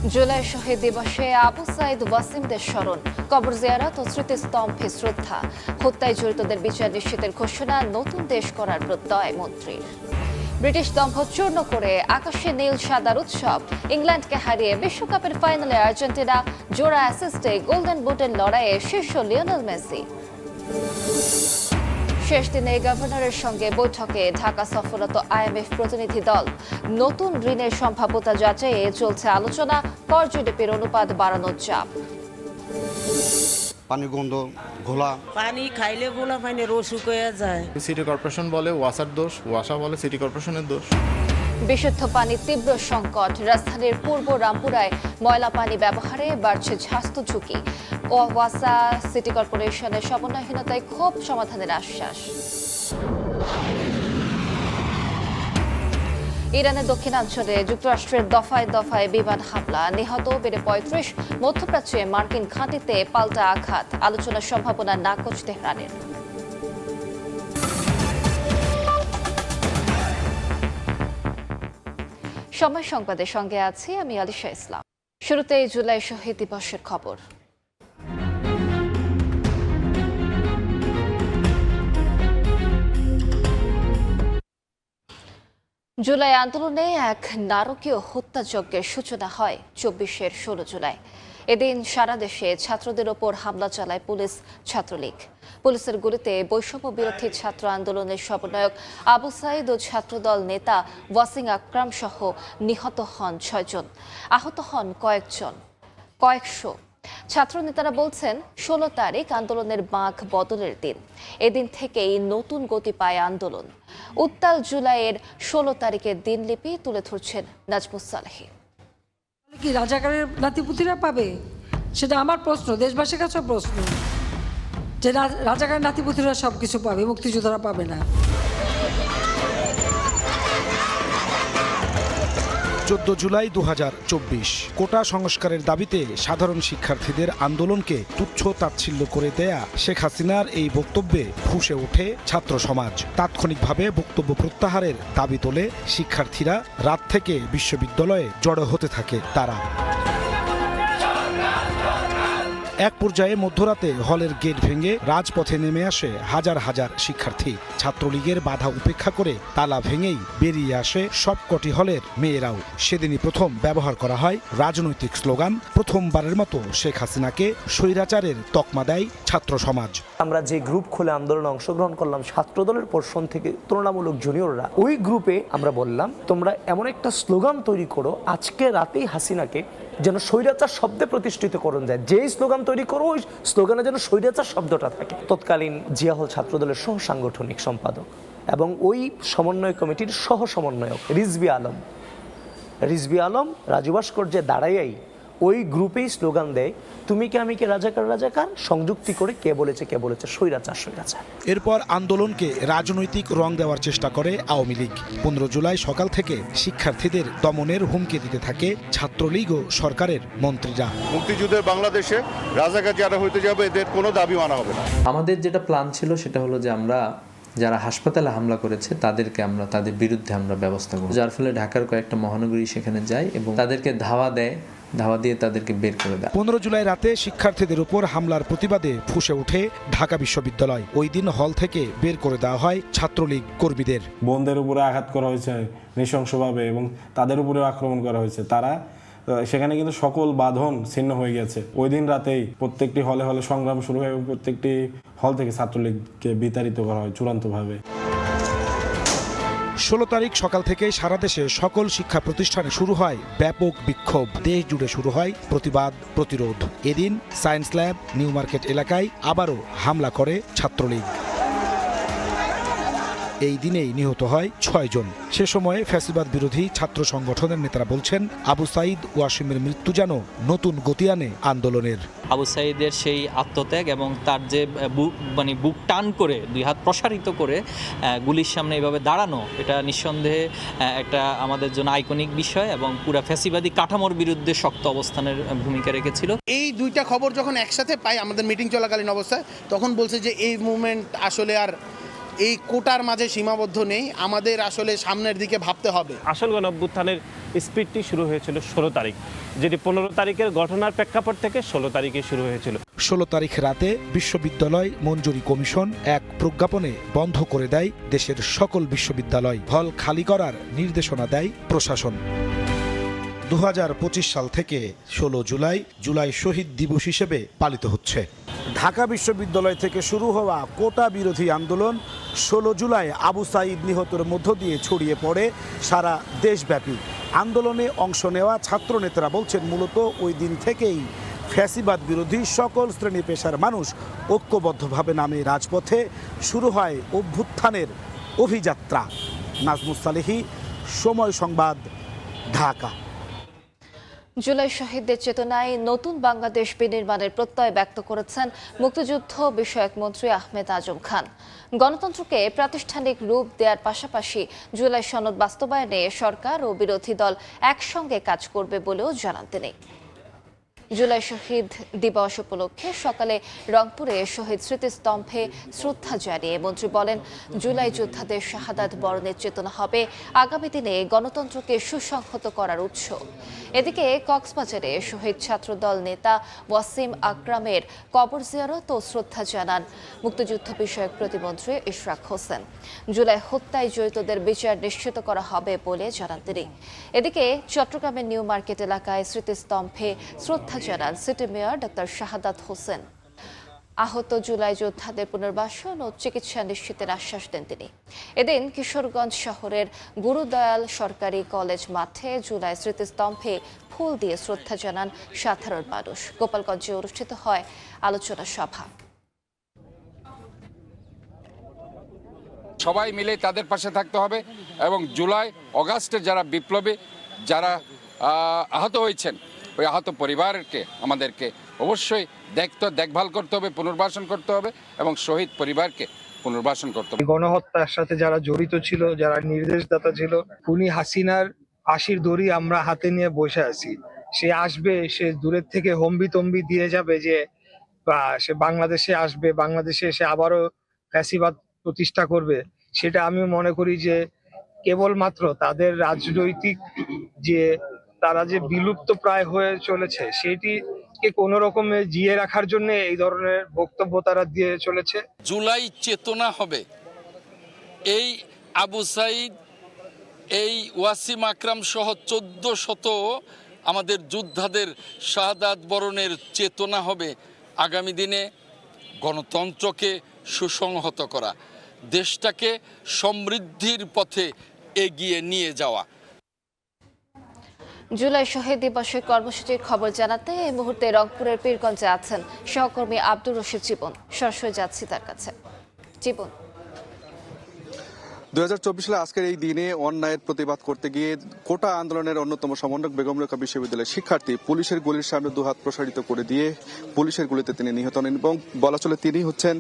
জুলাই শহীদ দিবসে আবু সাইদ ওয়াসিমদের স্মরণ, কবর জিয়ারত ও স্মৃতিস্তম্ভে শ্রদ্ধা। হত্যায় জড়িতদের বিচার নিশ্চিতের ঘোষণা, নতুন দেশ করার প্রত্যয় মন্ত্রীর। ব্রিটিশ দম্ভ চূর্ণ করে আকাশে নীল সাদার উৎসব। ইংল্যান্ডকে হারিয়ে বিশ্বকাপের ফাইনালে আর্জেন্টিনা, জোড়া অ্যাসিস্টে গোল্ডেন বুটের লড়াইয়ে শীর্ষ লিওনেল মেসি। শেষ দিনে গভর্নরের সঙ্গে বৈঠকে ঢাকা সফররত IMF প্রতিনিধি দল। নতুন ঋণের সম্ভাব্যতা যাচাইয়ে চলছে আলোচনা, কর জিডিপির অনুপাত বাড়ানোর চাপ। পানি গন্ধ, ঘোলা পানি খাইলে গোলা পানি রসুক হয়ে যায়। সিটি কর্পোরেশন বলে ওয়াসার দোষ, ওয়াসা বলে সিটি কর্পোরেশনের দোষ। বিশুদ্ধ পানির তীব্র সংকট। রাজধানীর পূর্ব রামপুরায় ময়লা পানি ব্যবহারে বাড়ছে স্বাস্থ্য ঝুঁকি। ওয়াসা সিটি কর্পোরেশনের সমন্বয়হীনতায় ক্ষোভ সমাধানের আশ্বাস। ইরানের দক্ষিণাঞ্চলে যুক্তরাষ্ট্রের দফায় দফায় বিমান হামলা, নিহত বেড়ে ৩৫। মধ্যপ্রাচ্যে মার্কিন ঘাঁটিতে পাল্টা আঘাত, আলোচনার সম্ভাবনা নাকচ তেহরানের। সময় সংবাদের সঙ্গে আছি আমি আলিশা ইসলাম। শুরুতেই জুলাই শহীদ দিবসের খবর। জুলাই আন্দোলনে এক নারকীয় হত্যাযজ্ঞের সূচনা হয় ২৪-এর ১৬ জুলাই। এদিন সারা দেশে ছাত্রদের ওপর হামলা চালায় পুলিশ, ছাত্রলীগ। পুলিশের গুলিতে বৈষম্য বিরোধী ছাত্র আন্দোলনের সমন্বয়ক আবু সাইদ ও ছাত্রদল নেতা ওয়াসিম আকরাম সহ নিহত হন ৬ জন, আহত হন কয়েকশো। ছাত্রনেতারা বলছেন ১৬ তারিখ আন্দোলনের বাঁক বদলের দিন। এদিন থেকেই নতুন গতি পায় আন্দোলন। উত্তাল জুলাইয়ের ১৬ তারিখের দিনলিপি তুলে ধরছেন নাজমুস সালেহী। কি রাজাকারের নাতিপুতিরা পাবে? সেটা আমার প্রশ্ন, দেশবাসীর কাছে প্রশ্ন, যে রাজাকারের নাতিপুতিরা সব কিছু পাবে, মুক্তিযোদ্ধারা পাবে না। ১৪ জুলাই ২০২৪ কোটা সংস্কারের দাবিতে সাধারণ শিক্ষার্থীদের আন্দোলনকে তুচ্ছ তাচ্ছিল্য করে দেয়া শেখ হাসিনার এই বক্তব্যে ফুঁসে ওঠে ছাত্র সমাজ। তাৎক্ষণিকভাবে বক্তব্য প্রত্যাহারের দাবি তোলে শিক্ষার্থীরা। রাত থেকে বিশ্ববিদ্যালয়ে জড়ো হতে থাকে তারা। এক পর্যায়ে মধ্যরাতে হলের গেট ভেঙে রাজপথে নেমে আসে হাজার হাজার শিক্ষার্থী। ছাত্রলীগের বাধা উপেক্ষা করে তালা ভেঙেই বেরিয়ে আসে সবকটি হলের মেয়েরাও। সেদিনই প্রথম ব্যবহার করা হয় রাজনৈতিক স্লোগান। প্রথমবারের মতো শেখ হাসিনাকে স্বৈরাচারের তকমা দেয় ছাত্র সমাজ। আমরা যে গ্রুপ খুলে আন্দোলনে অংশগ্রহণ করলাম ছাত্রদলের পোর্শন থেকে তুলনামূলক জুনিয়ররা, ওই গ্রুপে আমরা বললাম তোমরা এমন একটা স্লোগান তৈরি করো আজকে রাতেই হাসিনাকে যেন স্বৈরাচার শব্দে প্রতিষ্ঠিত করুন যায়। যেই স্লোগান তৈরি করো ওই স্লোগানে যেন স্বৈরাচার শব্দটা থাকে। তৎকালীন জিয়া হল ছাত্রদলের সহ সাংগঠনিক সম্পাদক এবং ওই সমন্বয় কমিটির সহ সমন্বয়ক রিজভী আলম রাজু ভাস্কর্যে দাঁড়াইয়াই ওই গ্রুপেই স্লোগান দেয়, তুমি কে আমি কে রাজাকার রাজাকার, সংযুক্তি করে কে বলেছে স্বৈরাচার। এরপর আন্দোলনকে রাজনৈতিক রং দেওয়ার চেষ্টা করে আওয়ামী লীগ। ১৫ জুলাই সকাল থেকে শিক্ষার্থীদের দমনের হুমকি দিতে থাকে ছাত্রলীগ ও সরকারের মন্ত্রীরা। মুক্তিযুদ্ধের বাংলাদেশে রাজাকার যারা হইতে যাবে এদের কোনো দাবি মানা হবে না। আমাদের যেটা প্ল্যান ছিল সেটা হলো যে আমরা যারা হাসপাতালে হামলা করেছে তাদের বিরুদ্ধে আমরা ব্যবস্থা করব, যার ফলে ঢাকার কয়েকটা মহানগরী সেখানে যায় এবং তাদেরকে ধাওয়া দিয়ে তাদেরকে বের করে দেয়। ১৫ জুলাই রাতে শিক্ষার্থীদের উপর হামলার প্রতিবাদে ফুঁসে ওঠে ঢাকা বিশ্ববিদ্যালয়। ওই দিন হল থেকে বের করে দেওয়া হয় ছাত্রলীগ কর্মীদের। বোনদের উপরে আঘাত করা হয়েছে নৃশংসভাবে এবং তাদের উপরে আক্রমণ করা হয়েছে। তারা সেখানে কিন্তু সকল বাঁধন ছিন্ন হয়ে গেছে। ওই দিন রাতেই প্রত্যেকটি হলে সংগ্রাম শুরু হয় এবং প্রত্যেকটি হল থেকে ছাত্রলীগকে বিতাড়িত করা হয় চূড়ান্তভাবে। ১৬ তারিখ সকাল থেকে সারা দেশে সকল শিক্ষা প্রতিষ্ঠানে শুরু হয় ব্যাপক বিক্ষোভ। দেশ জুড়ে শুরু হয় প্রতিবাদ প্রতিরোধ। এদিন সায়েন্স ল্যাব, নিউ মার্কেট এলাকায় আবারও হামলা করে ছাত্রলীগ। এই দিনেই নিহত হয় ৬ জন। সে সময়ে ফ্যাসিবাদ বিরোধী ছাত্র সংগঠনের নেতারা বলছেন আবু সাইদ ওয়াসিমের মৃত্যু যেন নতুন গতি আনে আন্দোলনের। আবু সাইদের সেই আত্মত্যাগ এবং তার যে বুক টান করে দুই হাত প্রসারিত করে গুলির সামনে এইভাবে দাঁড়ানো, এটা নিঃসন্দেহে একটা আমাদের জন্য আইকনিক বিষয় এবং পুরা ফ্যাসিবাদী কাঠামোর বিরুদ্ধে শক্ত অবস্থানের ভূমিকা রেখেছিল। এই দুইটা খবর যখন একসাথে পাই আমাদের মিটিং চলাকালীন অবস্থায়, তখন বলছে যে এই মুভমেন্ট আসলে আর এই কোটার মাঝে সীমাবদ্ধ নেই, আমাদের আসলে সামনের দিকে ভাবতে হবে। আসল গণ অভ্যুত্থানের স্পিডটি শুরু হয়েছিল 16 তারিখ, যেটি 15 তারিখের ঘটনার প্রেক্ষাপট থেকে 16 তারিখে শুরু হয়েছিল। 16 তারিখ রাতে বিশ্ববিদ্যালয় মঞ্জুরি কমিশন এক প্রজ্ঞাপনে বন্ধ করে দেয় দেশের সকল বিশ্ববিদ্যালয়, হল খালি করার নির্দেশনা দেয় প্রশাসন। 2025 সাল থেকে 16 জুলাই শহীদ দিবস হিসেবে পালিত হচ্ছে। ঢাকা বিশ্ববিদ্যালয় থেকে শুরু হওয়া কোটা বিরোধী আন্দোলন 16 জুলাই আবু সাঈদ নিহতের মধ্য দিয়ে ছড়িয়ে পড়ে সারা দেশব্যাপী। আন্দোলনে অংশ নেওয়া ছাত্রনেতারা বলছেন, মূলত ওই দিন থেকেই ফ্যাসিবাদ বিরোধী সকল শ্রেণী পেশার মানুষ ঐক্যবদ্ধভাবে নামে রাজপথে, শুরু হয় অভ্যুত্থানের অভিযাত্রা। নাজমুস সালেহী, সময় সংবাদ, ঢাকা। জুলাই শহীদদের চেতনায় নতুন বাংলাদেশ বিনির্মাণের প্রত্যয় ব্যক্ত করেছেন মুক্তিযুদ্ধ বিষয়ক মন্ত্রী আহমেদ আজম খান। গণতন্ত্রকে প্রাতিষ্ঠানিক রূপ দেওয়ার পাশাপাশি জুলাই সনদ বাস্তবায়নে সরকার ও বিরোধী দল একসঙ্গে কাজ করবে বলেও জানান তিনি। জুলাই শহীদ দিবস উপলক্ষে সকালে রংপুরে শহীদ স্মৃতিস্তম্ভে শ্রদ্ধা জানিয়ে মন্ত্রী বলেন, জুলাই যোদ্ধাদের শাহাদাত বরণের চেতনা হবে আগামী দিনে গণতন্ত্রকে সুসংহত করার উৎস। এদিকে কক্সবাজারে শহীদ ছাত্রদল নেতা ওয়াসিম আকরামের কবর জিয়ারত ও শ্রদ্ধা জানান মুক্তিযুদ্ধ বিষয়ক প্রতিমন্ত্রী ইশরাক হোসেন। জুলাই হত্যায় জড়িতদের বিচার নিশ্চিত করা হবে বলে জানান তিনি। এদিকে চট্টগ্রামের নিউ মার্কেট এলাকায় স্মৃতিস্তম্ভে শ্রদ্ধা জানান city mayor doctor Shahadat Hossain. আহত জুলাই যোদ্ধাদের পুনর্বাসন ও চিকিৎসা নিশ্চিতের আশ্বাস দেন তিনি। এদিন কিশোরগঞ্জ শহরের গুরুদয়াল সরকারি কলেজ মাঠে জুলাই স্মৃতিস্তম্ভে ফুল দিয়ে শ্রদ্ধা জানান সাধারণ মানুষ। গোপালগঞ্জে অনুষ্ঠিত হয় আলোচনা সভা। সবাই মিলে তাদের পাশে থাকতে হবে এবং জুলাই অগাস্টের যারা বিপ্লবী, যারা আহত হয়েছেন, ওই আহত পরিবারকে আমাদেরকে অবশ্যই দেখভাল করতে হবে, পুনর্বাসন করতে হবে এবং শহীদ পরিবারকে পুনর্বাসন করতে হবে। গণহত্যার সাথে যারা জড়িত ছিল, যারা নির্দেশদাতা ছিল, খুনি হাসিনার ফাঁসির দড়ি আমরা হাতে নিয়ে বসে আছি। সে আসবে, সে দূরের থেকে হম্বি তম্বি দিয়ে যাবে যে সে বাংলাদেশে আসবে, বাংলাদেশে এসে আবারও ফ্যাসিবাদ প্রতিষ্ঠা করবে। সেটা আমি মনে করি যে কেবলমাত্র তাদের রাজনৈতিক যে তারা যে বিলুপ্ত প্রায় হয়ে চলেছে সেটিকে কোনো রকমে জিয়ে রাখার জন্য এই ধরনের বক্তব্য তারা দিয়ে চলেছে। জুলাই চেতনা হবে এই আবু সাঈদ, এই ওয়াসিম আকরাম সহ 1400 আমাদের যোদ্ধাদের শাহাদাত বরণের চেতনা হবে আগামী দিনে গণতন্ত্রকে সুসংহত করা, দেশটাকে সমৃদ্ধির পথে এগিয়ে নিয়ে যাওয়া। জুলাই শহীদ দিবসের কর্মসূচির খবর জানাতে এই মুহূর্তে রংপুরের পীরগঞ্জে আছেন সহকর্মী আব্দুর রশিদ জীবন। সরাসরি যাচ্ছি তার কাছে। জীবন, 2024 সালে আজকের এই দিনে অন্যায়ের প্রতিবাদ করতে গিয়ে কোটা আন্দোলনের অন্যতম সমন্বয়ক বেগম রোকেয়া বিশ্ববিদ্যালয়ের শিক্ষার্থী পুলিশের গুলির সামনে দুহাত প্রসারিত করে দিয়ে পুলিশের গুলিতে তিনি নিহত হন এবং বলা চলে তিনি হচ্ছেন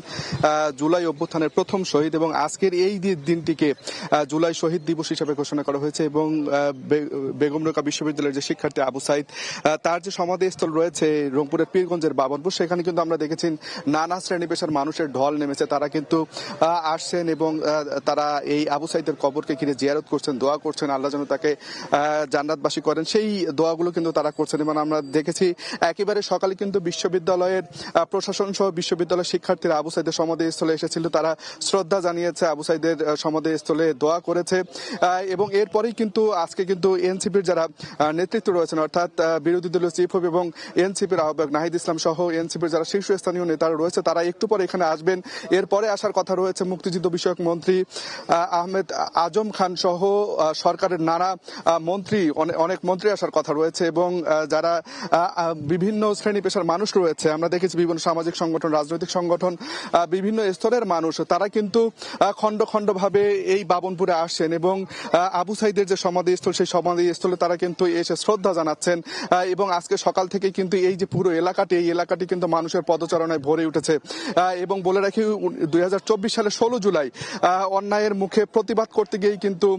জুলাই অভ্যুত্থানের প্রথম শহীদ এবং আজকের এই দিনটিকে জুলাই শহীদ দিবস হিসেবে ঘোষণা করা হয়েছে এবং বেগম রোকেয়া বিশ্ববিদ্যালয়ের যে শিক্ষার্থী আবু সাঈদ তার যে সমাধিস্থল রয়েছে রংপুরের পীরগঞ্জের বাবনপুর, সেখানে কিন্তু আমরা দেখেছি নানা শ্রেণী পেশার মানুষের ঢল নেমেছে। তারা কিন্তু আসছেন এবং তারা এই আবু সাঈদের কবরকে ঘিরে জিয়ারত করছেন, দোয়া করছেন আল্লাহ যেন তাকে জান্নাতবাসী করেন, সেই দোয়াগুলো কিন্তু তারা করছেন। এবং আমরা দেখেছি একেবারে সকালে কিন্তু বিশ্ববিদ্যালয়ের প্রশাসন সহ বিশ্ববিদ্যালয়ের শিক্ষার্থীরা আবু সাঈদের সমাধিস্থলে এসেছিল, তারা শ্রদ্ধা জানিয়েছে, আবু সাঈদের সমাধিস্থলে দোয়া করেছে এবং এরপরেই কিন্তু আজকে কিন্তু এনসিপির যারা নেতৃত্ব রয়েছেন অর্থাৎ বিরোধী দলীয় চিফ হুইপ এবং এনসিপির আহ্বায়ক নাহিদ ইসলাম সহ এনসিপির যারা শীর্ষস্থানীয় নেতারা রয়েছে তারা একটু পরে এখানে আসবেন। এরপরে আসার কথা রয়েছে মুক্তিযুদ্ধ বিষয়ক মন্ত্রী আহমেদ আজম খান সহ সরকারের নানা মন্ত্রী, অনেক মন্ত্রী আসার কথা রয়েছে এবং যারা বিভিন্ন শ্রেণী পেশার মানুষ রয়েছে, আমরা দেখেছি বিভিন্ন সামাজিক সংগঠন, রাজনৈতিক সংগঠন, বিভিন্ন স্তরের মানুষ, তারা কিন্তু খণ্ড খণ্ড ভাবে এই বাবনপুরে আসছেন এবং আবু সাঈদের যে সমাধিস্থল সেই সমাধিস্থলে তারা কিন্তু এসে শ্রদ্ধা জানাচ্ছেন এবং আজকে সকাল থেকে কিন্তু এই যে পুরো এলাকাটি, এই এলাকাটি কিন্তু মানুষের পদচারণায় ভরে উঠেছে। এবং বলে রাখি 2024 সালের 16 জুলাই অন্যায়ের মুখে পক্ষে প্রতিবাদ করতে গিয়েই কিন্তু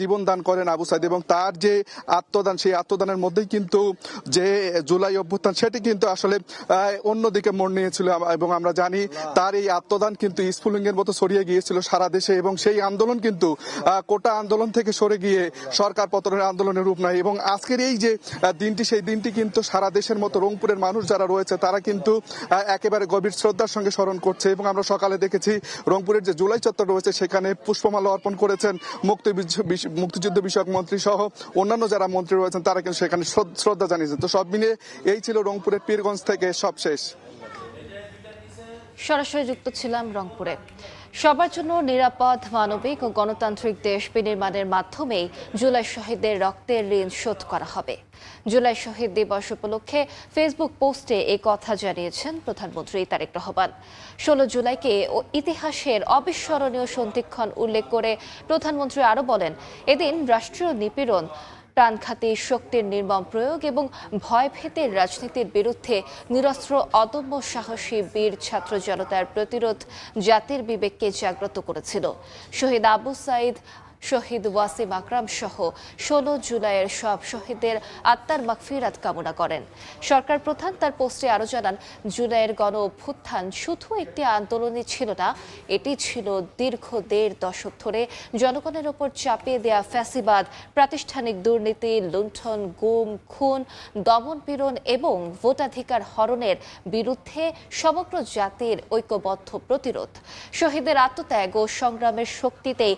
জীবন দান করেন আবু সাইদ, এবং তার যে আত্মদান, সেই আত্মদানের মধ্যেই কিন্তু যে জুলাই অভ্যুত্থান সেটি কিন্তু আসলে অন্যদিকে মোড় নিয়েছিল। এবং আমরা জানি তার এই আত্মদান কিন্তু স্ফুলিঙ্গের মতো ছড়িয়ে গিয়েছিল সারা দেশে, এবং সেই আন্দোলন কিন্তু কোটা আন্দোলন থেকে সরে গিয়ে সরকার পতনের আন্দোলনের রূপ নেয়। এবং আজকের এই যে দিনটি, সেই দিনটি কিন্তু সারা দেশের মতো রংপুরের মানুষ যারা রয়েছে তারা কিন্তু একেবারে গভীর শ্রদ্ধার সঙ্গে স্মরণ করছে। এবং আমরা সকালে দেখেছি রংপুরের যে জুলাই চত্বর রয়েছে সেখানে পুষ্পমাল্য অর্পণ করেছেন মুক্তিযুদ্ধ বিষয়ক মন্ত্রী সহ অন্যান্য যারা মন্ত্রী রয়েছেন, তারা কিন্তু সেখানে শ্রদ্ধা জানিয়েছেন। তো সব মিলিয়ে এই ছিল রংপুরের পীরগঞ্জ থেকে সবশেষ। সরাসরি যুক্ত ছিলাম রংপুরে। সবার জন্য নিরাপদ, মানবিক ও গণতান্ত্রিক দেশ বিনির্মাণের মাধ্যমেই জুলাই শহীদদের রক্তের ঋণ শোধ করা হবে। জুলাই শহীদ দিবস উপলক্ষে ফেসবুক পোস্টে এই কথা জানিয়েছেন প্রধানমন্ত্রী তারেক রহমান। 16 জুলাইকে ইতিহাসের অবিস্মরণীয় সন্ধিক্ষণ উল্লেখ করে প্রধানমন্ত্রী আরও বলেন, এদিন রাষ্ট্রীয় নিপীড়ন, প্রাণঘাতী শক্তির নির্মম প্রয়োগ এবং ভয়ভীতির রাজনীতির বিরুদ্ধে নিরস্ত্র অদম্য সাহসী বীর ছাত্র জনতার প্রতিরোধ জাতির বিবেককে জাগ্রত করেছিল। শহীদ আবু সাইদ, শহীদ ওয়াসিম আকরাম সহ 16 জুলাইয়ের সব শহীদদের আত্মার মাগফিরাত কামনা করেন। সরকার প্রধান তার পোস্টে আরও জানান, জুলাইয়ের গণ অভ্যুত্থান শুধু একটি আন্দোলনই ছিল না, এটি ছিল দীর্ঘ 1.5 দশক ধরে জনগণের ওপর চাপিয়ে দেয়া ফ্যাসিবাদ, প্রাতিষ্ঠানিক দুর্নীতি, লুণ্ঠন, গুম, খুন, দমনপীড়ন এবং ভোটাধিকার হরণের বিরুদ্ধে সমগ্র জাতির ঐক্যবদ্ধ প্রতিরোধ। শহীদের আত্মত্যাগ ও সংগ্রামের শক্তিতেই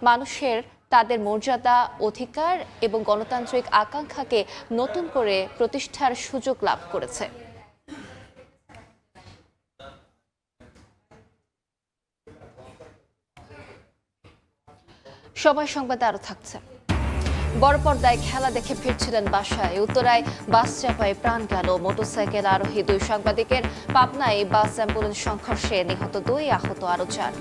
মানুষের তাদের মর্যাদা, অধিকার এবং গণতান্ত্রিক আকাঙ্ক্ষাকে নতুন করে প্রতিষ্ঠার সুযোগ লাভ করেছে। সময় সংবাদে আরো থাকছে। বড় পর্দায় খেলা দেখে ফিরছিলেন বাসায়, উত্তরায় বাস চাপায় প্রাণ গেল মোটরসাইকেল আরোহী 2 সাংবাদিকের। পাবনায় বাস অ্যাম্বুলেন্স সংঘর্ষে নিহত 2, আহত আরো 4।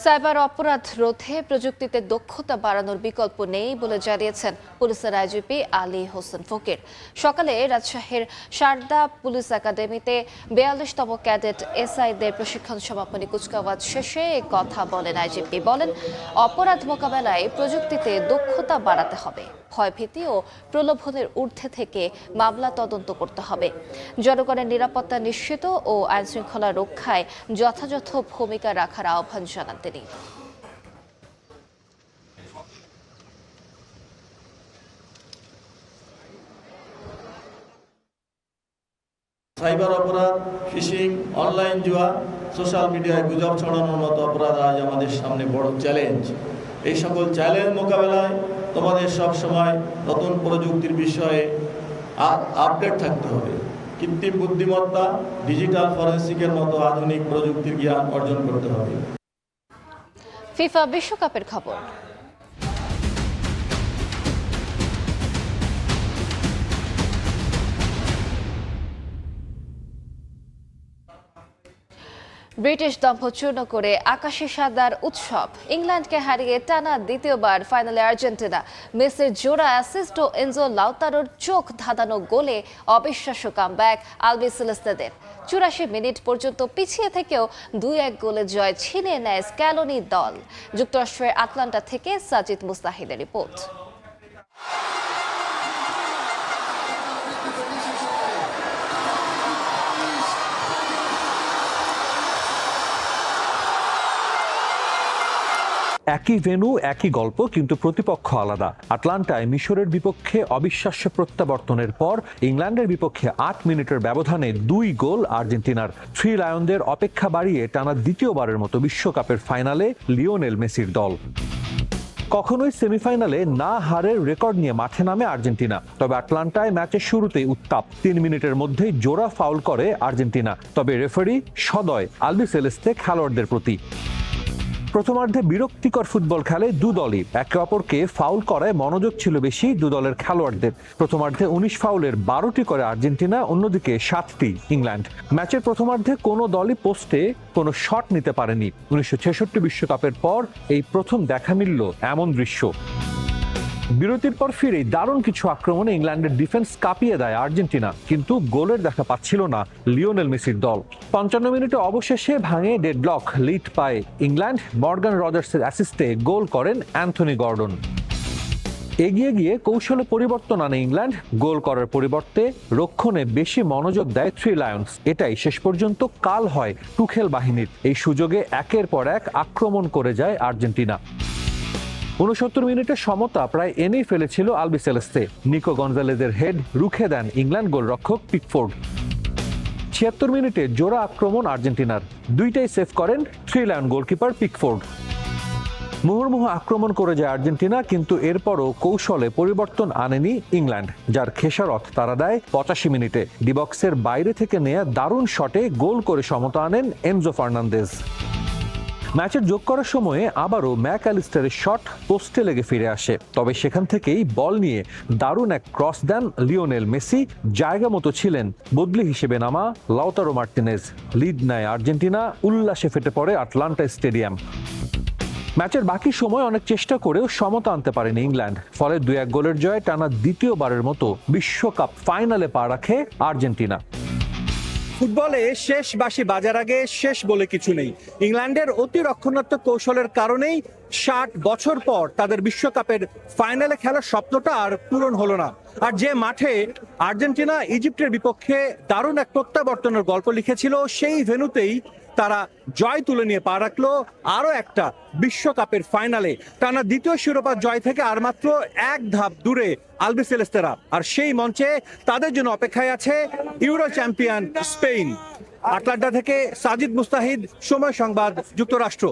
সাইবার অপরাধ রোধে প্রযুক্তিতে দক্ষতা বাড়ানোর বিকল্প নেই বলে জানিয়েছেন পুলিশের আইজিপি আলী হোসেন ফকির। সকালে রাজশাহীর সারদা পুলিশ একাডেমিতে 42তম ক্যাডেট এসআইদের প্রশিক্ষণ সমাপনী কুচকাওয়াজ শেষে কথা বলেন আইজিপি। বলেন, অপরাধ মোকাবেলায় প্রযুক্তিতে দক্ষতা বাড়াতে হবে, ভয়ভীতি ও প্রলোভনের ঊর্ধ্বে থেকে মামলা তদন্ত করতে হবে। জনগণের নিরাপত্তা নিশ্চিত ও আইনশৃঙ্খলা রক্ষায় যথাযথ ভূমিকা রাখার আহ্বান জানান তিনি। সাইবার অপরাধ, ফিশিং, অনলাইন জুয়া, সোশ্যাল মিডিয়ায় গুজব ছড়ানোর মতো অপরাধ আজ আমাদের সামনে বড় চ্যালেঞ্জ। এই সকল চ্যালেঞ্জ মোকাবেলায় তোমাদের সব সময় নতুন প্রযুক্তির বিষয়ে আপডেট থাকতে হবে। কৃত্রিম বুদ্ধিমত্তা, ডিজিটাল ফরেনসিকের মতো আধুনিক প্রযুক্তির জ্ঞান অর্জন করতে হবে। ফিফা বিশ্বকাপের খবর। ব্রিটিশ দম্ভ চূর্ণ করে আকাশে সাদার উৎসব। ইংল্যান্ডকে হারিয়ে টানা দ্বিতীয়বার ফাইনালে আর্জেন্টিনা। মেসির জোড়া অ্যাসিস্ট ও এনজো লাউতারোর চোখ ধাঁধানো গোলে অবিশ্বাস্য কামব্যাক আলবিসেলেস্তেদের। 84 মিনিট পর্যন্ত পিছিয়ে থেকেও 2-1 গোলে জয় ছিনিয়ে নেয় স্ক্যালোনি দল। যুক্তরাষ্ট্রের আটলান্টা থেকে সাজিদ মুস্তাহিদের রিপোর্ট। একই ভেন্যু, একই গল্প, কিন্তু প্রতিপক্ষ আলাদা। আটলান্টায় মিশরের বিপক্ষে অবিশ্বাস্য প্রত্যাবর্তনের পর ইংল্যান্ডের বিপক্ষে 8 মিনিটের ব্যবধানে 2 গোল আর্জেন্টিনার। 3 লায়নদের অপেক্ষা বাড়িয়ে টানা দ্বিতীয়বারের মতো বিশ্বকাপের ফাইনালে লিওনেল মেসির দল। কখনোই সেমিফাইনালে না হারের রেকর্ড নিয়ে মাঠে নামে আর্জেন্টিনা। তবে আটলান্টায় ম্যাচের শুরুতেই উত্তাপ। 3 মিনিটের মধ্যেই জোড়া ফাউল করে আর্জেন্টিনা। তবে রেফারি সদয় আলবিসেলেস্তে খেলোয়াড়দের প্রতি। প্রথমার্ধে বিরক্তিকর ফুটবল খেলে দু দলই। একে অপরকে ফাউল করায় মনোযোগ ছিল বেশি দু দলের খেলোয়াড়দের। প্রথমার্ধে 19 ফাউলের 12টি করে আর্জেন্টিনা, অন্যদিকে 7টি ইংল্যান্ড। ম্যাচের প্রথমার্ধে কোনো দলই পোস্টে কোনো শট নিতে পারেনি। 1966 বিশ্বকাপের পর এই প্রথম দেখা মিলল এমন দৃশ্য। বিরতির পর ফিরেই দারুণ কিছু আক্রমণে ইংল্যান্ডের ডিফেন্স কাঁপিয়ে দেয় আর্জেন্টিনা, কিন্তু গোলের দেখা পাচ্ছিল না লিওনেল মেসির দল। 55 মিনিটে অবশেষে ভাঙে ডেডলক, লিড পায় ইংল্যান্ড। মর্গান রজার্সের অ্যাসিস্টে গোল করেন অ্যান্থনি গর্ডন। এগিয়ে গিয়ে কৌশলে পরিবর্তন আনে ইংল্যান্ড, গোল করার পরিবর্তে রক্ষণে বেশি মনোযোগ দেয় থ্রি লায়ন্স। এটাই শেষ পর্যন্ত কাল হয় টুখেল বাহিনীর। এই সুযোগে একের পর এক আক্রমণ করে যায় আর্জেন্টিনা। 69 মিনিটে সমতা প্রায় এনেই ফেলেছিল আলবিসেলেস্তে। নিকো গনজালেজের হেড রুখে দেন ইংল্যান্ড গোলরক্ষক পিকফোর্ড। 76 মিনিটে জোড়া আক্রমণ আর্জেন্টিনার, দুইটাই সেভ করেন থ্রি লায়ন গোলকিপার পিকফোর্ড। মুহুর্মুহু আক্রমণ করে যায় আর্জেন্টিনা, কিন্তু এরপরও কৌশলে পরিবর্তন আনেনি ইংল্যান্ড, যার খেসারত তারা দেয় 85 মিনিটে। ডিবক্সের বাইরে থেকে নেয়া দারুণ শটে গোল করে সমতা আনেন এনজো ফার্নান্দেজ। ম্যাচের যোগ করার সময়ে আবারও ম্যাকঅ্যালিস্টারের শট পোস্টে লেগে ফিরে আসে, তবে সেখান থেকেই বল নিয়ে দারুণ এক ক্রস দেন লিওনেল মেসি। জায়গা মতো ছিলেন বদলি হিসেবে নামা লাউতারো মার্টিনেজ। লিড নেয় আর্জেন্টিনা, উল্লাসে ফেটে পড়ে আটলান্টা স্টেডিয়াম। ম্যাচের বাকি সময় অনেক চেষ্টা করেও সমতা আনতে পারেনি ইংল্যান্ড, ফলে 2-1 গোলের জয়ে টানা দ্বিতীয়বারের মতো বিশ্বকাপ ফাইনালে পা রাখে আর্জেন্টিনা। ফুটবলে শেষ বাঁশি বাজার আগে শেষ বলে কিছু নেই। ইংল্যান্ডের অতি রক্ষণাত্মক কৌশলের কারণেই 60 বছর পর তাদের বিশ্বকাপের ফাইনালে খেলার স্বপ্নটা আর পূরণ হলো না। আর যে মাঠে আর্জেন্টিনা ইজিপ্টের বিপক্ষে দারুণ এক প্রত্যাবর্তনের গল্প লিখেছিল, সেই ভেন্যুতেই তারা জয় তুলে নিয়ে পা রাখলো আরো একটা বিশ্বকাপের ফাইনালে। টানা দ্বিতীয় শিরোপা জয় থেকে আর মাত্র এক ধাপ দূরে আলবিসেলেস্তেরা। আর সেই মঞ্চে তাদের জন্য অপেক্ষায় আছে ইউরো চ্যাম্পিয়ন স্পেন। আটলান্টা থেকে সাজিদ মুস্তাহিদ, সময় সংবাদ, যুক্তরাষ্ট্র।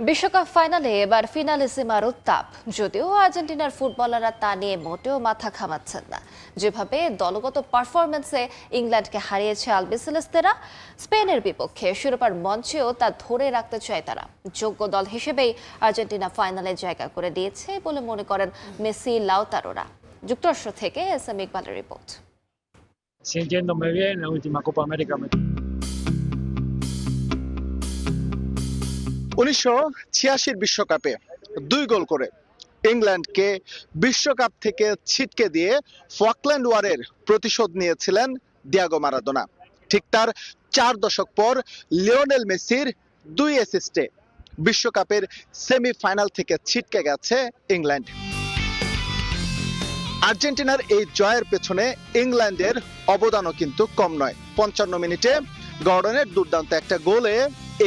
বিশ্বকাপ ফাইনালে এবার ফিনালিসিমার উত্তাপ, যদিও আর্জেন্টিনার ফুটবলাররা তা নিয়ে মোটেও মাথা ঘামাচ্ছেন না। যেভাবে দলগত পারফরমেন্সে ইংল্যান্ডকে হারিয়েছে আলবিসেলেস্তেরা, স্পেনের বিপক্ষে শিরোপার মঞ্চেও তা ধরে রাখতে চায় তারা। যোগ্য দল হিসেবেই আর্জেন্টিনা ফাইনালে জায়গা করে দিয়েছে বলে মনে করেন মেসি, লাউতারোরা। যুক্তরাষ্ট্র থেকে এস এম ইকবালের report. Sintiéndome bien, la última Copa América me 1986 বিশ্বকাপে 2 গোল করে ইংল্যান্ডকে বিশ্বকাপ থেকে ছিটকে দিয়ে ফকল্যান্ড ওয়ারের প্রতিশোধ নিয়েছিলেন ডিয়েগো মারাদোনা। ঠিক তার 4 দশক পর লিওনেল মেসির 2 অ্যাসিস্টে বিশ্বকাপের সেমিফাইনাল থেকে ছিটকে গেছে ইংল্যান্ড। আর্জেন্টিনার এই জয়ের পেছনে ইংল্যান্ডের অবদানও কিন্তু কম নয়। 55 মিনিটে গর্ডনের দুর্দান্ত একটা গোলে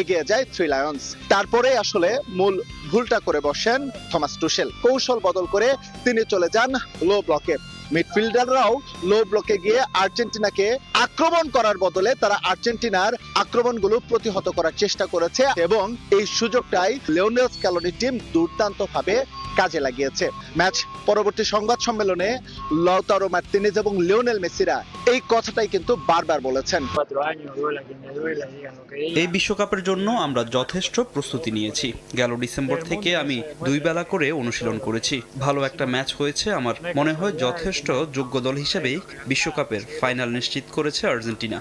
এগিয়ে যায় থ্রি লায়ন্স। তারপরে আসলে মূল ভুলটা করে বসেন থমাস টুশেল। কৌশল বদল করে তিনি চলে যান লো ব্লকে। মিডফিল্ডাররাও লো ব্লকে গিয়ে আর্জেন্টিনাকে আক্রমণ করার বদলে তারা আর্জেন্টিনার আক্রমণগুলো প্রতিহত করার চেষ্টা করেছে এবং এই সুযোগটাই লিওনেল স্ক্যালোনির টিম দুর্দান্তভাবে কাজে লাগিয়েছে। ম্যাচ পরবর্তী সংবাদ সম্মেলনে লাউতারো মার্টিনেজ এবং লিওনেল মেসিরা এই কথাটাই কিন্তু বারবার বলেছেন। এই বিশ্বকাপের জন্য আমরা যথেষ্ট প্রস্তুতি নিয়েছি। গেল ডিসেম্বর থেকে আমি 2 বেলা করে অনুশীলন করেছি। ভালো একটা ম্যাচ হয়েছে। আমার মনে হয় যথেষ্ট যোগ্য দল হিসেবেই বিশ্বকাপের ফাইনাল নিশ্চিত করেছে আর্জেন্টিনা।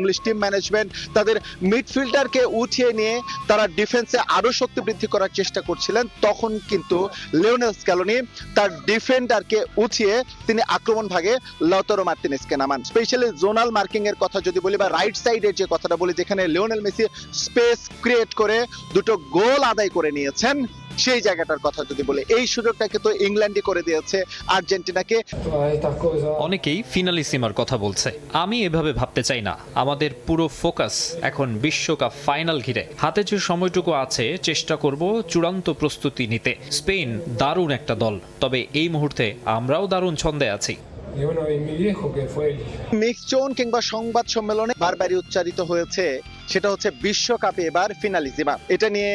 ইংলিশ টিম ম্যানেজমেন্ট তাদের মিডফিল্ডারকে উঠিয়ে নিয়ে তারা ডিফেন্সে আরো শক্তি বৃদ্ধি করার চেষ্টা করছিলেন। তখন কিন্তু লিওনেল স্ক্যালোনি তার ডিফেন্ডারকে উঠিয়ে তিনি আক্রমণ ভাগে লাউতারো মার্টিনেজকে নামান। স্পেশালি জোনাল মার্কিং এর কথা যদি বলি বা রাইট সাইডের যে কথাটা বলি, যেখানে লিওনেল মেসি স্পেস ক্রিয়েট করে 2টো গোল আদায় করে নিয়েছেন, সেই জায়গাটার কথা যদি বলি, এই সুযোগটা কিন্তু ইংল্যান্ডই করে দিয়েছে আর্জেন্টিনাকে। অনেকেই ফিনালিসিমার কথা বলছে, আমি এভাবে ভাবতে চাই না। আমাদের পুরো ফোকাস এখন বিশ্বকাপ ফাইনাল ঘিরে। হাতে যে সময়টুকু আছে চেষ্টা করব চূড়ান্ত প্রস্তুতি নিতে। স্পেন দারুণ একটা দল, তবে এই মুহূর্তে আমরাও দারুণ ছন্দে আছি। মিক্সচোন কিংবা সংবাদ সম্মেলনে বারবারই উচ্চারিত হয়েছে, সেটা হচ্ছে বিশ্বকাপে এবার ফিনালিজিমা। এটা নিয়ে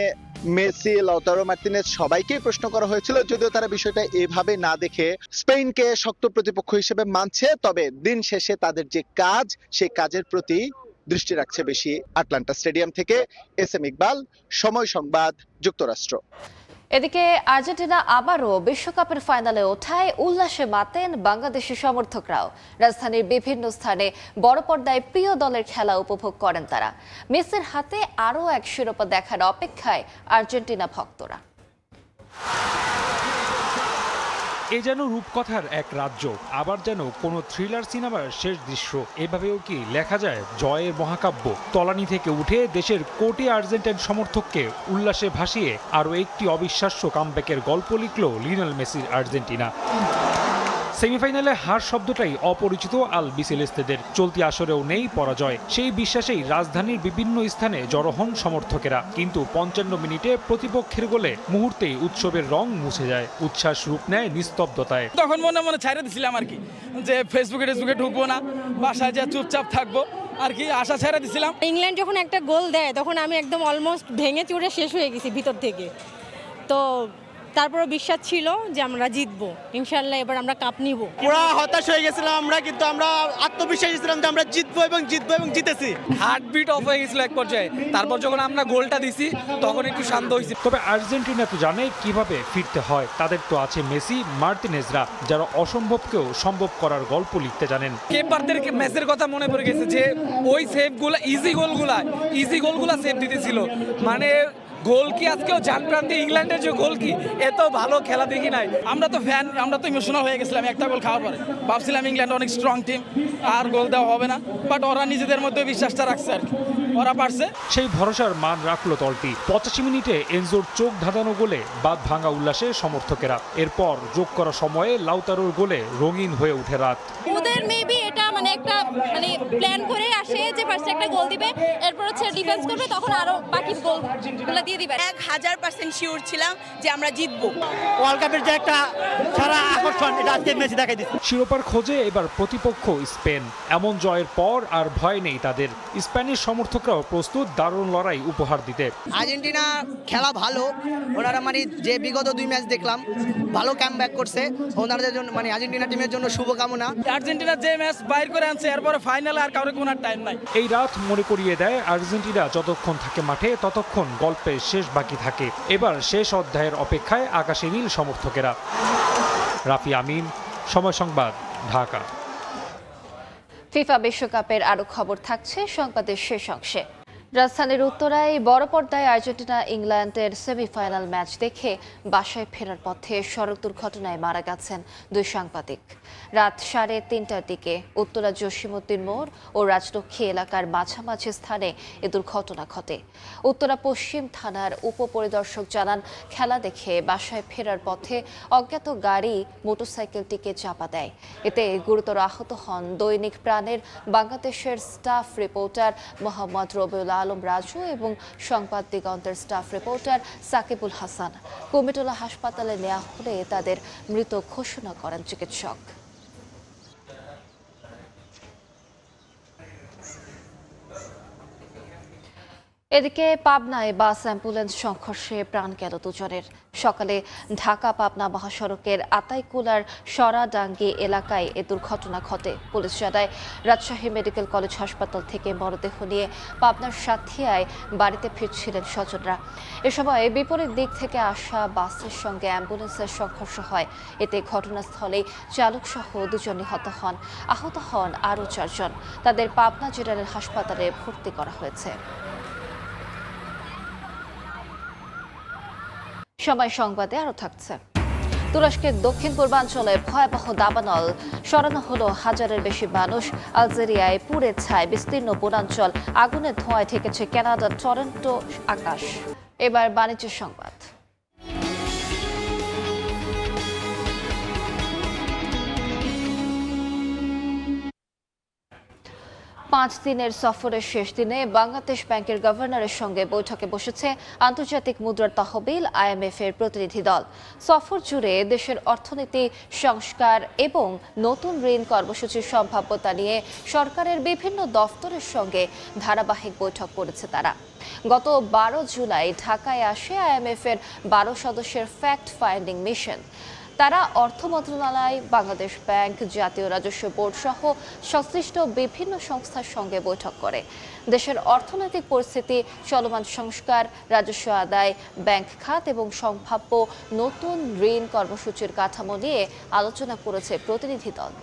মেসি, লাউতারো মার্টিনেজ সবাইকেই প্রশ্ন করা হয়েছিল, যদিও তারা বিষয়টা এভাবে না দেখে স্পেনকে শক্ত প্রতিপক্ষ হিসেবে মানছে। তবে দিন শেষে তাদের যে কাজ, সেই কাজের প্রতি দৃষ্টি রাখছে বেশি। আটলান্টা স্টেডিয়াম থেকে এস এম ইকবাল, সময় সংবাদ, যুক্তরাষ্ট্র। এদিকে আর্জেন্টিনা আবারও বিশ্বকাপের ফাইনালে ওঠায় উল্লাসে মাতেন বাংলাদেশি সমর্থকরাও। রাজধানীর বিভিন্ন স্থানে বড় পর্দায় প্রিয় দলের খেলা উপভোগ করেন তারা। মেসির হাতে আরও এক শিরোপা দেখার অপেক্ষায় আর্জেন্টিনা ভক্তরা। এ যেন রূপকথার এক রাজ্য, আবার যেন কোনো থ্রিলার সিনেমার শেষ দৃশ্য। এভাবেও কি লেখা যায় জয়ের মহাকাব্য? তলানি থেকে উঠে দেশের কোটি আর্জেন্টাইন সমর্থককে উল্লাসে ভাসিয়ে আরও একটি অবিশ্বাস্য কামব্যাকের গল্প লিখল লিওনেল মেসির আর্জেন্টিনা। সেমিফাইনালে হার শব্দটাই অপরিচিত আল বিসেলেস্তেদের। চলতি আসরেও নেই পরাজয়, সেই বিশ্বাসেই রাজধানীর বিভিন্ন স্থানে জড়ো হন সমর্থকেরা। কিন্তু 55 মিনিটে প্রতিপক্ষের গোলে মুহূর্তেই উৎসবের রং মুছে যায়, উচ্ছ্বাস রূপ নেয় নিস্তব্ধতায়। তখন মনে মনে ছাইড়ে দিছিলাম আর কি, যে ফেসবুকে ঢুকবো না, বাসায় যা চুপচাপ থাকবো আর কি, আশা ছেড়ে দিছিলাম। ইংল্যান্ড যখন একটা গোল দেয় তখন আমি একদম অলমোস্ট ভেঙে চুরে শেষ হয়ে গেছি ভিতর থেকে। তো তারপরও বিশ্বাস ছিল যে আমরা জিতবো, ইনশাল্লাহ এবার আমরা কাপ নিব। পুরো হতাশ হয়ে গেছিলাম আমরা, কিন্তু আমরা আত্মবিশ্বাসী ছিলাম যে আমরা জিতবো এবং জিতেছি। হার্টবিট অফ হয়ে গেছিল এক পর্যায়ে, তারপর যখন আমরা গোলটা দিছি তখন একটু শান্ত হয়েছি। তবে আর্জেন্টিনা তো জানে কিভাবে ফিরতে হয়। তাদের তো আছে মেসি, মার্টিনেজরা, যারা অসম্ভবকেও সম্ভব করার গল্প লিখতে জানেন। কেপারদের ম্যাচের কথা মনে পড়ে গেছে, যে ওই সেভগুলো ইজি গোলগুলা সেভ দিতেছিল। মানে গোল কি আজকেও জান প্রাণ দিয়ে ইংল্যান্ডের যে গোল কি, এত ভালো খেলা দেখি নাই। আমরা তো ফ্যান, আমরা তো ইমোশনাল হয়ে গেছিলাম একটা গোল খাওয়ার পরে। ভাবছিলাম ইংল্যান্ড অনেক স্ট্রং টিম, আর গোল দেওয়া হবে না, বাট ওরা নিজেদের মধ্যে বিশ্বাসটা রাখছে আর কি, ওরা পারছে। সেই ভরসার মান রাখলো দলটি। 85 মিনিটে এনজোর চোখ ধাঁধানো গোলে বাদ ভাঙা উল্লাসে সমর্থকেরা। এরপর যোগ করা সময়ে লাউতারোর গোলে রঙিন হয়ে উঠে রাত। ওদের মেবি এটা একটা প্ল্যান করে আসে যে ফার্স্টে একটা গোল দিবে, এরপর হচ্ছে ডিফেন্স করবে, তখন আরো বাকি গোলগুলো দিয়ে দিবে। 1000% শিওর ছিলাম যে আমরা জিতবো। ওয়ার্ল্ড কাপের যে একটা সারা আকর্ষণ, এটা আজকে মেসি দেখাই দিচ্ছে। শিরোপার খোঁজে এবার প্রতিপক্ষ স্পেন। এমন জয়ের পর আর ভয় নেই তাদের। স্প্যানিশ সমর্থকরাও প্রস্তুত দারুণ লড়াই উপহার দিতে। আর্জেন্টিনা খেলা ভালো, ওনারা যে বিগত 2 ম্যাচ দেখলাম ভালো কামব্যাক করছে, ওনাদের জন্য আর্জেন্টিনা টিমের জন্য শুভকামনা। আর্জেন্টিনা যে ম্যাচ বাইর করে আনছে, এরপরে ফাইনালে আর কারো কোনো টাইম নাই। এই রাত মনে করিয়ে দেয় আর্জেন্টিনা যতক্ষণ থাকে মাঠে ততক্ষণ গল্পের শেষ বাকি থাকে। এবার শেষ অধ্যায়ের অপেক্ষায় আকাশে নীল সমর্থকেরা। রাফি আমিন, সময় সংবাদ, ঢাকা। ফিফা বিশ্বকাপের আরো খবর থাকছে সংবাদের শেষ অংশে। রাজধানীর উত্তরায় বড় পর্দায় আর্জেন্টিনা ইংল্যান্ডের সেমিফাইনাল ম্যাচ দেখে বাসায় ফেরার পথে সড়ক দুর্ঘটনায় মারা গেছেন 2 সাংবাদিক। রাত 3:30টার দিকে উত্তরা জসিমউদ্দিন মোড় ও রাজলক্ষ্মী এলাকার মাঝামাঝি স্থানে এ দুর্ঘটনা ঘটে। উত্তরা পশ্চিম থানার উপপরিদর্শক জানান, খেলা দেখে বাসায় ফেরার পথে অজ্ঞাত গাড়ি মোটরসাইকেলটিকে চাপা দেয়। এতে গুরুতর আহত হন দৈনিক প্রাণের বাংলাদেশের স্টাফ রিপোর্টার মোহাম্মদ রবিউল আলম রাজু এবং সংবাদ দিগন্তের স্টাফ রিপোর্টার সাকিবুল হাসান। কুমিটোলা হাসপাতালে নেওয়া হলে তাদের মৃত ঘোষণা করেন চিকিৎসক। এদিকে পাবনায় বাস অ্যাম্বুলেন্স সংঘর্ষে প্রাণ গেল 2 জনের। সকালে ঢাকা পাবনা মহাসড়কের আতাইকুলার সরাডাঙ্গি এলাকায় এ দুর্ঘটনা ঘটে। পুলিশ জানায়, রাজশাহী মেডিকেল কলেজ হাসপাতাল থেকে মরদেহ নিয়ে পাবনার সাথিয়ায় বাড়িতে ফিরছিলেন স্বজনরা। এ সময় বিপরীত দিক থেকে আসা বাসের সঙ্গে অ্যাম্বুলেন্সের সংঘর্ষ হয়। এতে ঘটনাস্থলেই চালক সহ 2 জন নিহত হন। আহত হন আরও 4 জন। তাদের পাবনা জেনারেল হাসপাতালে ভর্তি করা হয়েছে। সময় সংবাদে আরো থাকছে। তুরস্কের দক্ষিণ পূর্বাঞ্চলে ভয়াবহ দাবানল, সরানো হলো 1000-এর বেশি মানুষ। আলজেরিয়ায় পুড়ে ছায় বিস্তীর্ণ বনাঞ্চল, আগুনের ধোঁয়ায় ঠেকেছে কানাডার টরন্টো আকাশ। এবার বাণিজ্য সংবাদ। 5 দিনের সফরের শেষ দিনে বাংলাদেশ ব্যাংকের গভর্নরের সঙ্গে বৈঠকে বসেছে আন্তর্জাতিক মুদ্রার তহবিল IMF এর প্রতিনিধি দল। সফর জুড়ে দেশের অর্থনীতি সংস্কার এবং নতুন ঋণ কর্মসূচির সম্ভাব্যতা নিয়ে সরকারের বিভিন্ন দফতরের সঙ্গে ধারাবাহিক বৈঠক করেছে তারা। গত 12 জুলাই ঢাকায় আসে IMF এর 12 সদস্যের ফ্যাক্ট ফাইন্ডিং মিশন। তারা অর্থ মন্ত্রণালয়, বাংলাদেশ ব্যাংক, জাতীয় রাজস্ব বোর্ড সহ সংশ্লিষ্ট বিভিন্ন সংস্থার সঙ্গে বৈঠক করে। দেশের অর্থনৈতিক পরিস্থিতি, চলমান সংস্কার, রাজস্ব আদায়, ব্যাংক খাত এবং সম্ভাব্য নতুন ঋণ কর্মসূচির কাঠামো নিয়ে আলোচনা করেছে প্রতিনিধি দল।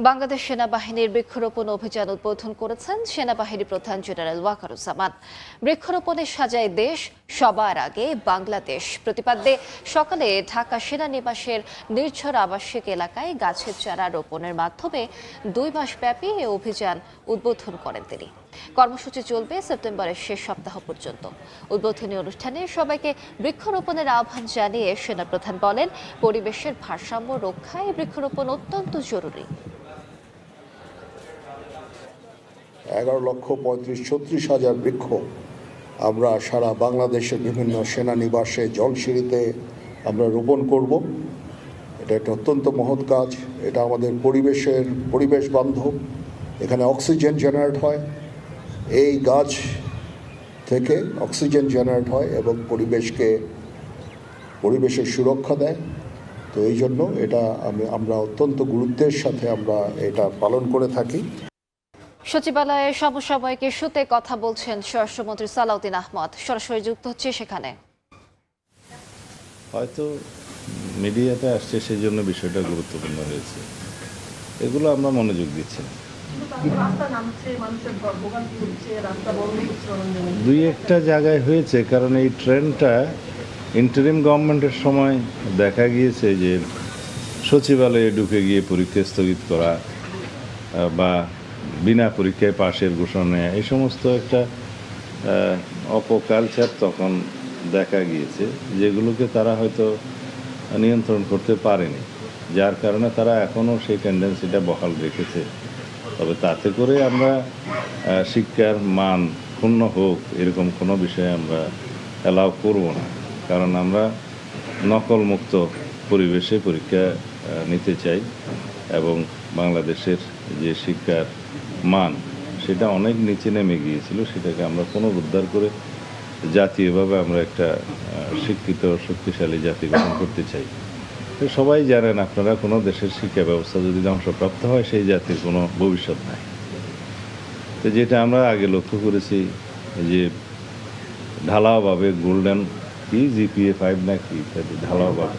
বাংলাদেশ সেনাবাহিনীর বৃক্ষরোপণ অভিযান উদ্বোধন করেছেন সেনাবাহিনী প্রধান জেনারেল ওয়াকারুজ্জামান। বৃক্ষরোপণে সাজায় দেশ, সবার আগে বাংলাদেশ প্রতিপাদ্যে সকালে ঢাকা সেনানিবাসের নির্ঝর আবাসিক এলাকায় গাছের চারা রোপণের মাধ্যমে 2 মাস ব্যাপী এই অভিযান উদ্বোধন করেন তিনি। কর্মসূচি চলবে সেপ্টেম্বরের শেষ সপ্তাহ পর্যন্ত। উদ্বোধনী অনুষ্ঠানে সবাইকে বৃক্ষরোপণের আহ্বান জানিয়ে সেনাপ্রধান বলেন, পরিবেশের ভারসাম্য রক্ষায় বৃক্ষরোপণ অত্যন্ত জরুরি। 11,35,36,000 বৃক্ষ আমরা সারা বাংলাদেশের বিভিন্ন সেনানিবাসে, জলসিঁড়িতে আমরা রোপণ করব। এটা একটা অত্যন্ত মহৎ কাজ। এটা আমাদের পরিবেশ বান্ধব। এখানে অক্সিজেন জেনারেট হয়, এই গাছ থেকে অক্সিজেন জেনারেট হয় এবং পরিবেশের সুরক্ষা দেয়। তো এই জন্য এটা আমরা অত্যন্ত গুরুত্বের সাথে আমরা এটা পালন করে থাকি। সচিবালয়ে সমসাময়িক ইস্যুতে কথা বলছেন স্বরাষ্ট্রমন্ত্রী সালাউদ্দিন আহমদ। সরাসরি যুক্ত হচ্ছে সেখানে। হয়তো মিডিয়াতে আসছে সেই জন্য বিষয়টা গুরুত্বপূর্ণ হয়েছে, এগুলো আমরা মনোযোগ দিচ্ছি না। 2-1টা জায়গায় হয়েছে, কারণ এই ট্রেন্ডটা ইন্টারিম গভর্নমেন্টের সময় দেখা গিয়েছে যে সচিবালয়ে ঢুকে গিয়ে পরীক্ষা স্থগিত করা বা বিনা পরীক্ষায় পাশের ঘোষণা, এই সমস্ত একটা অপকালচার তখন দেখা গিয়েছে, যেগুলোকে তারা হয়তো নিয়ন্ত্রণ করতে পারেনি, যার কারণে তারা এখনও সেই টেন্ডেন্সিটা বহাল রেখেছে। তবে তাতে করে আমরা শিক্ষার মান ক্ষুণ্ণ হোক এরকম কোনো বিষয়ে আমরা অ্যালাউ করব না, কারণ আমরা নকলমুক্ত পরিবেশে পরীক্ষা নিতে চাই এবং বাংলাদেশের যে শিক্ষার মান সেটা অনেক নিচে নেমে গিয়েছিল, সেটাকে আমরা পুনরুদ্ধার করে জাতীয়ভাবে আমরা একটা শিক্ষিত শক্তিশালী জাতি গঠন করতে চাই। সবাই জানেন, আপনারা কোনো দেশের শিক্ষা ব্যবস্থা যদি ধ্বংসপ্রাপ্ত হয় সেই জাতির কোনো ভবিষ্যৎ নাই। তো যেটা আমরা আগে লক্ষ্য করেছি যে ঢালাওভাবে গোল্ডেন জিপিএ 5 নাকি ইত্যাদি ঢালাওভাবে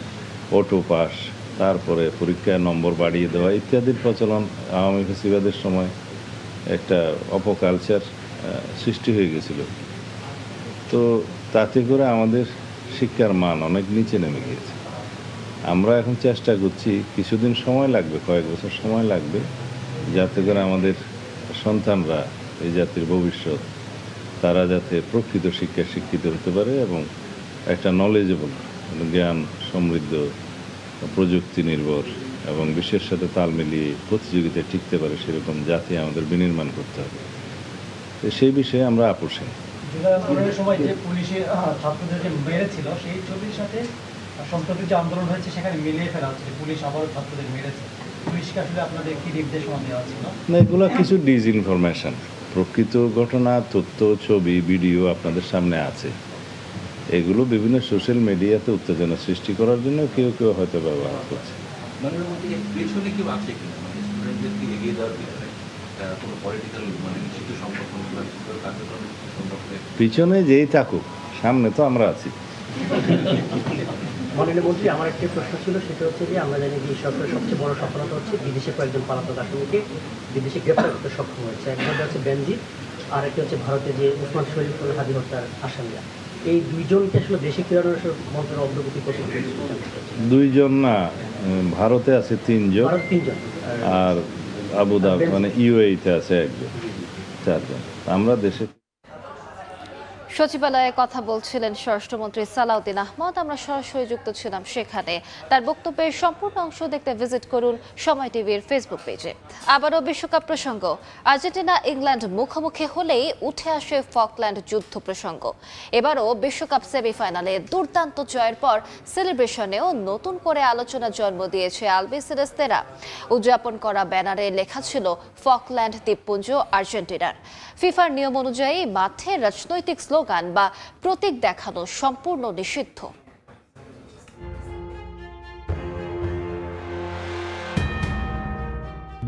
অটো পাস, তারপরে পরীক্ষায় নম্বর বাড়িয়ে দেওয়া ইত্যাদির প্রচলন আওয়ামী ফ্যাসিবাদের সময় একটা অপকালচার সৃষ্টি হয়ে গেছিল। তো তাতে করে আমাদের শিক্ষার মান অনেক নিচে নেমে গিয়েছে। আমরা এখন চেষ্টা করছি, কিছুদিন সময় লাগবে, কয়েক বছর সময় লাগবে, যাতে করে আমাদের সন্তানরা, এই জাতির ভবিষ্যৎ, তারা যাতে প্রকৃত শিক্ষায় শিক্ষিত হতে পারে এবং একটা নলেজেবল, জ্ঞান সমৃদ্ধ, প্রযুক্তি নির্ভর এবং বিশ্বের সাথে তাল মিলিয়ে প্রতিযোগিতায় টিকতে পারে সেরকম জাতি আমাদের বিনির্মাণ করতে হবে। সেই বিষয়ে আমরা আপোষহীন। সময় যে পুলিশের ছাত্রদেরকে মেরেছিল সেই ছবির সাথে সম্প্রতি যে আন্দোলন হয়েছে সেখানে মিলিয়ে ফেলা হচ্ছে, পুলিশ আবারও ছাত্রদের মেরেছে। পুলিশকে আসলে আপনাদের কি নির্দেশনা দেওয়া ছিল? না, এগুলো কিছু ডিসইনফরমেশন। প্রকৃত ঘটনা, তথ্য, ছবি, ভিডিও আপনাদের সামনে আছে। এগুলো বিভিন্ন সোশ্যাল মিডিয়াতে উত্তেজনা সৃষ্টি করার জন্য কেউ কেউ হয়তো ব্যবহার করছে। পিছনে যেই থাকুক, সামনে তো আমরা আছি। মাননীয় মন্ত্রী, আমার একটি প্রশ্ন ছিল, সেটা হচ্ছে যে আমরা জানি যে সরকারের সবচেয়ে বড় সফলতা হচ্ছে বিদেশে কয়েকজন পলাতক আসামিকে বিদেশে গ্রেপ্তার করতে সক্ষম হয়েছে। একটা হচ্ছে বেনজির, আর একটা হচ্ছে ভারতে যে ওসমান শরীফুল হাদি হত্যার আসামিরা। এই দুইজনকে আসলে দেশে ফেরানোর মন্ত্রীর অগ্রগতি করতে 2জন না, ভারতে আছে 3জন, আর আবুধাবি মানে ইউএইতে আছে 1জন, 4জন। আমরা দেশে সচিবালয়ে কথা বলছিলেন স্বরাষ্ট্রমন্ত্রী সালাউদ্দিন আহমদ। আমরা সরাসরি যুক্ত ছিলাম সেখানে। তার বক্তব্যের সম্পূর্ণ অংশ দেখতে ভিজিট করুন সময় টিভির ফেসবুক পেজে। আবারও বিশ্বকাপ প্রসঙ্গ। আর্জেন্টিনা ইংল্যান্ড মুখোমুখি হলেই উঠে আসে ফকল্যান্ড যুদ্ধ প্রসঙ্গ। এবারও বিশ্বকাপ সেমিফাইনালে দুর্দান্ত জয়ের পর সেলিব্রেশনেও নতুন করে আলোচনা জন্ম দিয়েছে আলবিসেলেস্তেরা। উদযাপন করা ব্যানারে লেখা ছিল ফকল্যান্ড দ্বীপপুঞ্জ আর্জেন্টিনার। ফিফার নিয়ম অনুযায়ী মাঠে রাজনৈতিক স্লোগান বা প্রতীক দেখানো সম্পূর্ণ নিষিদ্ধ।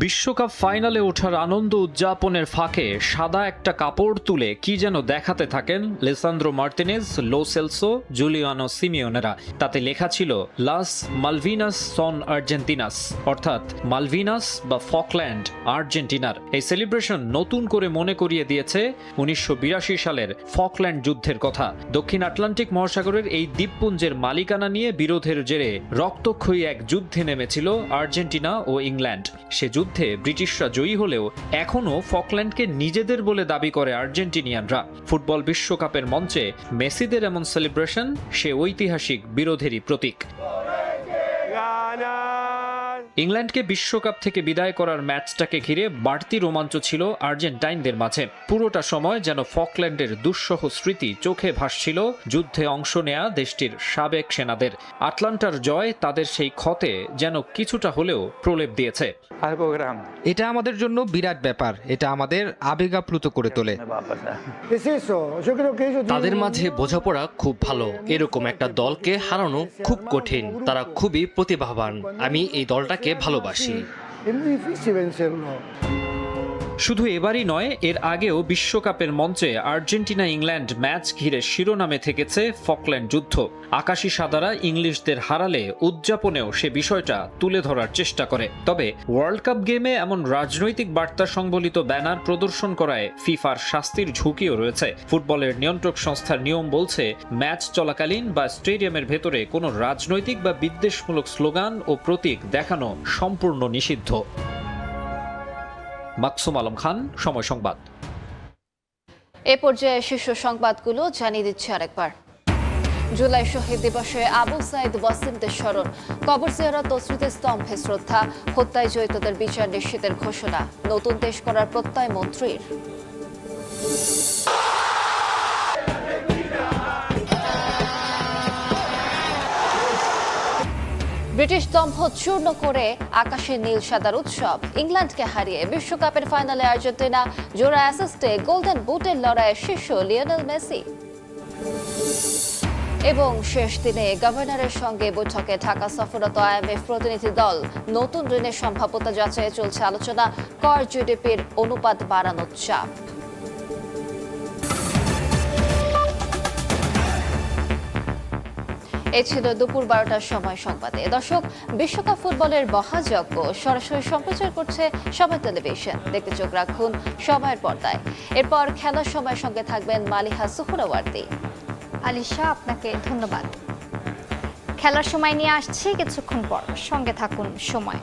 বিশ্বকাপ ফাইনালে ওঠার আনন্দ উদযাপনের ফাঁকে সাদা একটা কাপড় তুলে কি যেন দেখাতে থাকেন Lisandro Martinez, Lo Celso, Giuliano সিমিওনেরা। তাতে লেখা ছিল লাস মালভিনাস সন আর্জেন্টিনাস, অর্থাৎ মালভিনাস বা ফকল্যান্ড আর্জেন্টিনার। এই সেলিব্রেশন নতুন করে মনে করিয়ে দিয়েছে 1982 সালের ফকল্যান্ড যুদ্ধের কথা। দক্ষিণ আটলান্টিক মহাসাগরের এই দ্বীপপুঞ্জের মালিকানা নিয়ে বিরোধের জেরে রক্তক্ষয়ী এক যুদ্ধে নেমেছিল আর্জেন্টিনা ও ইংল্যান্ড। সে যুদ্ধে ব্রিটিশরা জয়ী হলেও এখনও ফকল্যান্ডকে নিজেদের বলে দাবি করে আর্জেন্টিনিয়ানরা। ফুটবল বিশ্বকাপের মঞ্চে মেসিদের এমন সেলিব্রেশন সে ঐতিহাসিক বিরোধেরই প্রতীক। ইংল্যান্ডকে বিশ্বকাপ থেকে বিদায় করার ম্যাচটাকে ঘিরে বাড়তি রোমাঞ্চ ছিল আর্জেন্টাইনদের মাঝে। পুরোটা সময় যেন ফকল্যান্ডের দুঃসহ স্মৃতি চোখে ভাসছিল যুদ্ধে অংশ নেয়া দেশটির সাবেক সেনাদের। আটলান্টার জয় তাদের সেই ক্ষতে যেন কিছুটা হলেও প্রলেপ দিয়েছে। এটা আমাদের জন্য বিরাট ব্যাপার, এটা আমাদের আবেগ আপ্লুত করে তোলে। তাদের মাঝে বোঝাপড়া খুব ভালো। এরকম একটা দলকে হারানো খুব কঠিন। তারা খুবই প্রতিভাবান। আমি এই দলটাকে ভালোবাসি। শুধু এবারই নয়, এর আগেও বিশ্বকাপের মঞ্চে আর্জেন্টিনা ইংল্যান্ড ম্যাচ ঘিরে শিরোনামে থেকেছে ফকল্যান্ড যুদ্ধ। আকাশী সাদারা ইংলিশদের হারালে উদযাপনেও সে বিষয়টা তুলে ধরার চেষ্টা করে। তবে ওয়ার্ল্ড কাপ গেমে এমন রাজনৈতিক বার্তা সংবলিত ব্যানার প্রদর্শন করায় ফিফার শাস্তির ঝুঁকিও রয়েছে। ফুটবলের নিয়ন্ত্রক সংস্থার নিয়ম বলছে, ম্যাচ চলাকালীন বা স্টেডিয়ামের ভেতরে কোনো রাজনৈতিক বা বিদ্বেষমূলক স্লোগান ও প্রতীক দেখানো সম্পূর্ণ নিষিদ্ধ। মাকসুম আলম খান, সময় সংবাদ। এ পর্যায়ে শীর্ষ সংবাদগুলো জানিয়ে দিচ্ছে আরেকবার। জুলাই শহীদ দিবসে আবু সাইদ ওয়াসিমদের স্মরণ, কবর জিয়ারত ও স্মৃতিস্তম্ভে শ্রদ্ধা, হত্যায় জড়িতদের বিচার নিশ্চিতের ঘোষণা, নতুন দেশ করার প্রত্যয় মন্ত্রীর। ব্রিটিশ দম্ভ চূর্ণ করে আকাশে নীল সাদার উৎসব, ইংল্যান্ডকে হারিয়ে বিশ্বকাপের ফাইনালে আর্জেন্টিনা, জোড়া অ্যাসিস্টে গোল্ডেন বুটের লড়াইয়ে শীর্ষ লিওনেল মেসি। এবং শেষ দিনে গভর্নরের সঙ্গে বৈঠকে ঢাকা সফররত IMF প্রতিনিধি দল, নতুন ঋণের সম্ভাব্যতা যাচাইয়ে চলছে আলোচনা, কর জিডিপির অনুপাত বাড়ানোর চাপ। এই ছিল দুপুর 12টার সময় সংবাদে। দর্শক, বিশ্বকাপ ফুটবলের মহাযজ্ঞ সরাসরি সম্প্রচার করছে সময় টেলিভিশন। দেখতে চোখ রাখুন সময়ের পর্দায়। এরপর খেলার সময়ের সঙ্গে থাকবেন মালিহা সুহরাওয়ার্দী। আলিশা, আপনাকে ধন্যবাদ। খেলার সময় নিয়ে আসছি কিছুক্ষণ পর, সঙ্গে থাকুন সময়।